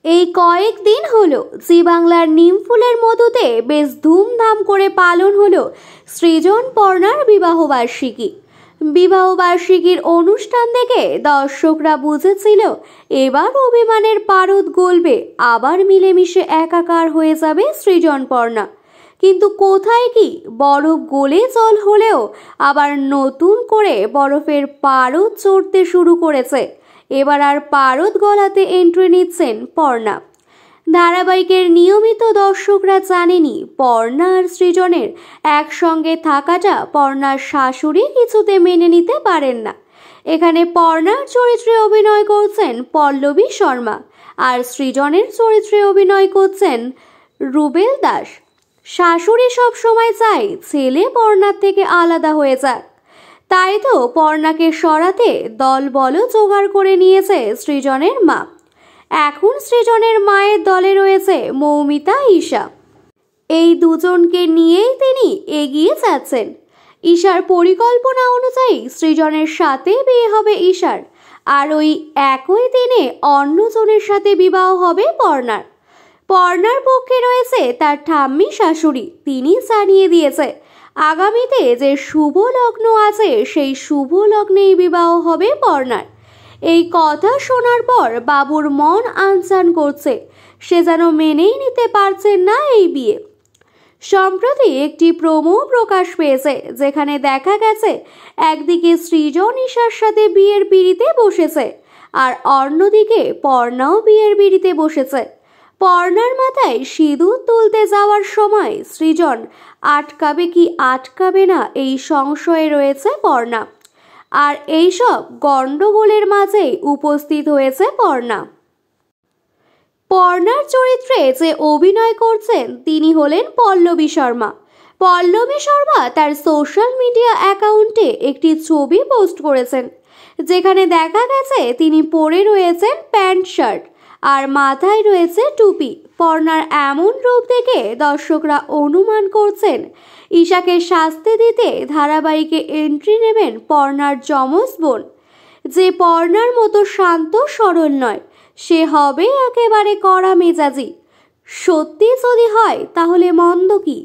এই কয়েকদিন হলো জি বাংলার নিমফুলের মধুতে বেশ ধুমধাম করে পালন হলো সৃজন পর্ণার বিবাহবার্ষিকী। বিবাহবার্ষিকীর অনুষ্ঠান দেখে দর্শকরা বুঝেছিল এবার অভিমানের পারদ গলবে, আবার মিলেমিশে একাকার হয়ে যাবে সৃজন পর্ণা। কিন্তু কোথায় কি, বরফ গলে জল হলেও আবার নতুন করে বরফের পারদ চড়তে শুরু করেছে। এবার আর পারদ গলাতে এন্ট্রি নিচ্ছেন পর্ণা। ধারাবাহিকের নিয়মিত দর্শকরা জানেনি পর্ণা আর সৃজনের একসঙ্গে থাকাটা পর্ণার শাশুড়ি কিছুতে মেনে নিতে পারেন না। এখানে পর্ণার চরিত্রে অভিনয় করছেন পল্লবী শর্মা, আর সৃজনের চরিত্রে অভিনয় করছেন রুবেল দাস। শাশুড়ি সব সময় চায় ছেলে পর্ণার থেকে আলাদা হয়ে যাক, তাই তো পর্ণাকে সরাতে দলবল জোগাড় করে নিয়েছে সৃজনের মা। এখন সৃজনের মায়ের দলে রয়েছে মৌমিতা, ঈশা। এই দুজনকে নিয়েই তিনি এগিয়ে যাচ্ছেন। ঈশার পরিকল্পনা অনুযায়ী সৃজনের সাথে বিয়ে হবে ঈশার, আর ওই একই দিনে অন্যজনের সাথে বিবাহ হবে পর্ণার। পর্ণার পক্ষে রয়েছে তার ঠাম্মি শাশুড়ি, তিনি জানিয়ে দিয়েছে আগামীতে যে শুভ লগ্ন আছে সেই শুভ লগ্নেই বিবাহ হবে পর্ণার। এই কথা শোনার পর বাবুর মন আনচান করছে, সে যেন মেনেই নিতে পারছেন না এই বিয়ে। সম্প্রতি একটি প্রোমো প্রকাশ পেয়েছে, যেখানে দেখা গেছে একদিকে সৃজন ঈশার সাথে বিয়ের পিঁড়িতে বসেছে, আর অন্যদিকে পর্ণাও বিয়ের পিঁড়িতে বসেছে। পর্ণার মাথায় সিঁদুর তুলতে যাওয়ার সময় সৃজন আটকাবে কি আটকাবে না এই সংশয়ে রয়েছে পর্ণা। আর এইসব গন্ডগোলের মাঝেই উপস্থিত হয়েছে পর্ণা। পর্ণার চরিত্রে যে অভিনয় করছেন তিনি হলেন পল্লবী শর্মা। পল্লবী শর্মা তার সোশ্যাল মিডিয়া অ্যাকাউন্টে একটি ছবি পোস্ট করেছেন, যেখানে দেখা গেছে তিনি পরে রয়েছেন প্যান্ট শার্ট আর মাথায় রয়েছে টুপি। পর্ণার এমন রূপ দেখে দর্শকরা অনুমান করছেন ঈশাকে শাস্তি দিতে ধারাবাহিকে এন্ট্রি নেবেন পর্ণার যমজ বোন, যে পর্ণার মতো শান্ত সরল নয়, সে হবে একেবারে কড়া মেজাজি। সত্যি যদি হয় তাহলে মন্দ কি?